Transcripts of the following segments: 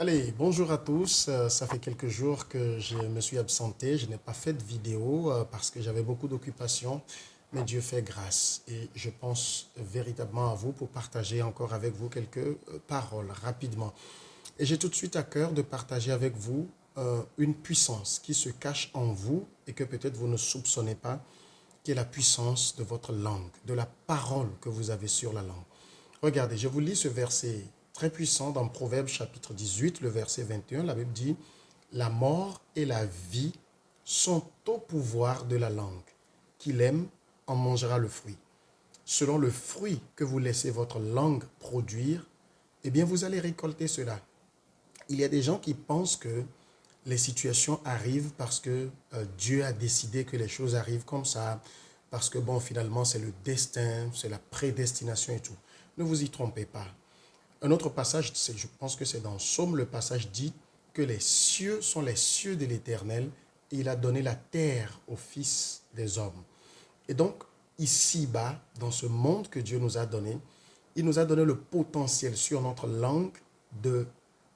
Allez, bonjour à tous. Ça fait quelques jours que je me suis absenté. Je n'ai pas fait de vidéo parce que j'avais beaucoup d'occupations. Mais Dieu fait grâce. Et je pense véritablement à vous pour partager encore avec vous quelques paroles rapidement. Et j'ai tout de suite à cœur de partager avec vous une puissance qui se cache en vous et que peut-être vous ne soupçonnez pas, qui est la puissance de votre langue, de la parole que vous avez sur la langue. Regardez, je vous lis ce verset très puissant dans Proverbes chapitre 18, le verset 21. La Bible dit, la mort et la vie sont au pouvoir de la langue. Qui l'aime en mangera le fruit. Selon le fruit que vous laissez votre langue produire, eh bien vous allez récolter cela. Il y a des gens qui pensent que les situations arrivent parce que Dieu a décidé que les choses arrivent comme ça, parce que bon, finalement, c'est le destin, c'est la prédestination et tout. Ne vous y trompez pas. Un autre passage, je pense que c'est dans Psaume, le passage dit que les cieux sont les cieux de l'Éternel et il a donné la terre aux fils des hommes. Et donc, ici-bas, dans ce monde que Dieu nous a donné, il nous a donné le potentiel sur notre langue de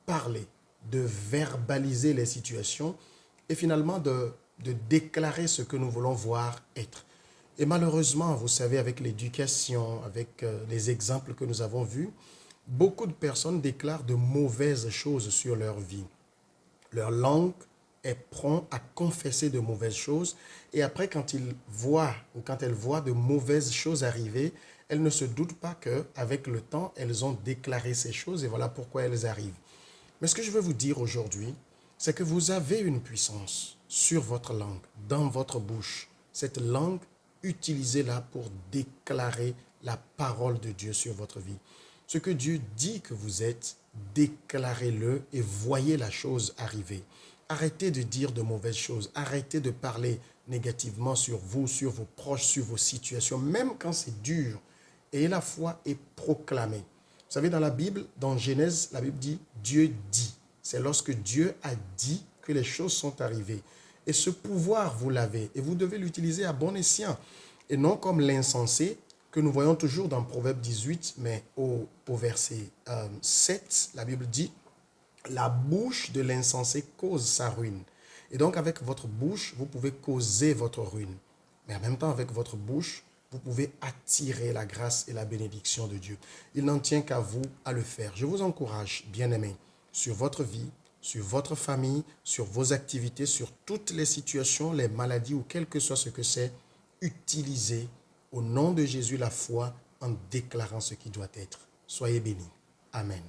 parler, de verbaliser les situations et finalement de déclarer ce que nous voulons voir être. Et malheureusement, vous savez, avec l'éducation, avec les exemples que nous avons vus, beaucoup de personnes déclarent de mauvaises choses sur leur vie. Leur langue est prompt à confesser de mauvaises choses et après quand ils voient ou quand elles voient de mauvaises choses arriver, elles ne se doutent pas qu'avec le temps, elles ont déclaré ces choses et voilà pourquoi elles arrivent. Mais ce que je veux vous dire aujourd'hui, c'est que vous avez une puissance sur votre langue, dans votre bouche. Cette langue, utilisez-la pour déclarer la parole de Dieu sur votre vie. Ce que Dieu dit que vous êtes, déclarez-le et voyez la chose arriver. Arrêtez de dire de mauvaises choses. Arrêtez de parler négativement sur vous, sur vos proches, sur vos situations, même quand c'est dur. Et la foi est proclamée. Vous savez, dans la Bible, dans Genèse, la Bible dit « Dieu dit ». C'est lorsque Dieu a dit que les choses sont arrivées. Et ce pouvoir, vous l'avez. Et vous devez l'utiliser à bon escient. Et non comme l'insensé que nous voyons toujours dans Proverbe 18, mais au verset 7, la Bible dit « La bouche de l'insensé cause sa ruine ». Et donc, avec votre bouche, vous pouvez causer votre ruine. Mais en même temps, avec votre bouche, vous pouvez attirer la grâce et la bénédiction de Dieu. Il n'en tient qu'à vous à le faire. Je vous encourage, bien-aimés, sur votre vie, sur votre famille, sur vos activités, sur toutes les situations, les maladies ou quel que soit ce que c'est, utilisez au nom de Jésus la foi en déclarant ce qui doit être. Soyez bénis. Amen.